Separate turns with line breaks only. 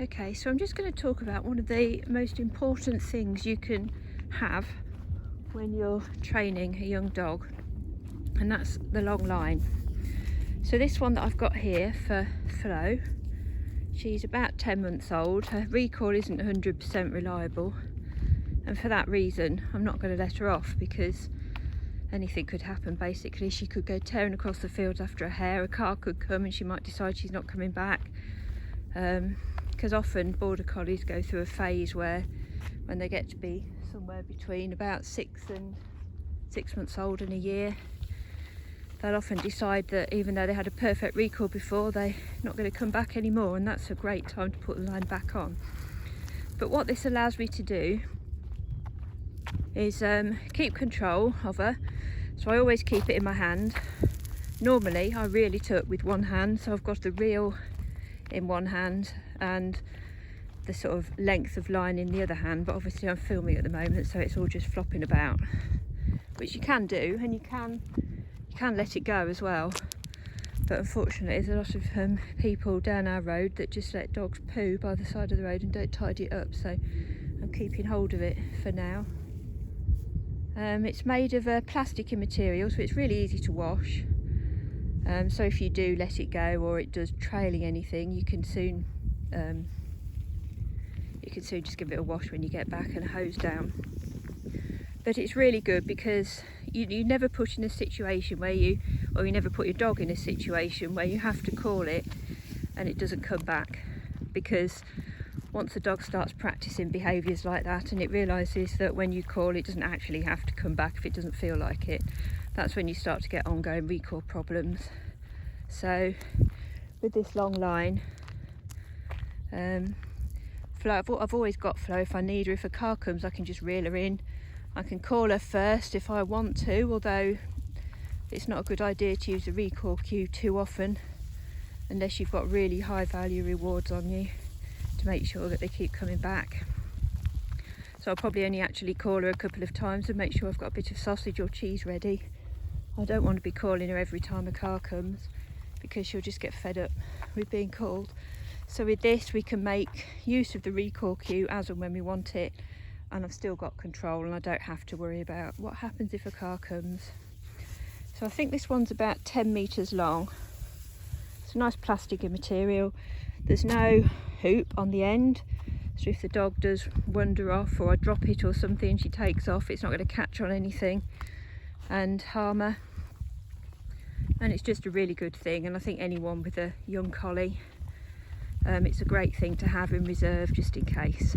Okay, so I'm just going to talk about one of the most important things you can have when you're training a young dog, and that's the long line. So this one that I've got here for Flo, she's about 10 months old. Her recall isn't 100% reliable, and for that reason I'm not going to let her off, because anything could happen. Basically, she could go tearing across the fields after a hare, a car could come and she might decide she's not coming back. Because often border collies go through a phase where when they get to be somewhere between about 6 months old and a year, they'll often decide that even though they had a perfect recall before, they're not going to come back anymore, and that's a great time to put the line back on. But what this allows me to do is keep control of her. So I always keep it in my hand. Normally I reel it up with one hand, so I've got the reel in one hand and the sort of length of line in the other hand, but obviously I'm filming at the moment, so it's all just flopping about, which you can do, and you can let it go as well. But unfortunately there's a lot of people down our road that just let dogs poo by the side of the road and don't tidy it up, so I'm keeping hold of it for now. It's made of a plasticky material, so it's really easy to wash. So if you do let it go, or it does trailing anything, you can soon just give it a wash when you get back and hose down. But it's really good because you never put in a situation where you never put your dog in a situation where you have to call it and it doesn't come back. Because once the dog starts practicing behaviours like that and it realises that when you call it doesn't actually have to come back if it doesn't feel like it, that's when you start to get ongoing recall problems. So with this long line, Flo, I've always got Flo if I need her. If a car comes, I can just reel her in. I can call her first if I want to, although it's not a good idea to use the recall cue too often unless you've got really high value rewards on you to make sure that they keep coming back. So I'll probably only actually call her a couple of times and make sure I've got a bit of sausage or cheese ready. I don't want to be calling her every time a car comes, because she'll just get fed up with being called. So with this we can make use of the recall cue as and when we want it, and I've still got control and I don't have to worry about what happens if a car comes. So I think this one's about 10 metres long. It's a nice plasticky material. There's no hoop on the end, so if the dog does wander off or I drop it or something, she takes off, it's not going to catch on anything and harm her. And it's just a really good thing, and I think anyone with a young collie, it's a great thing to have in reserve just in case.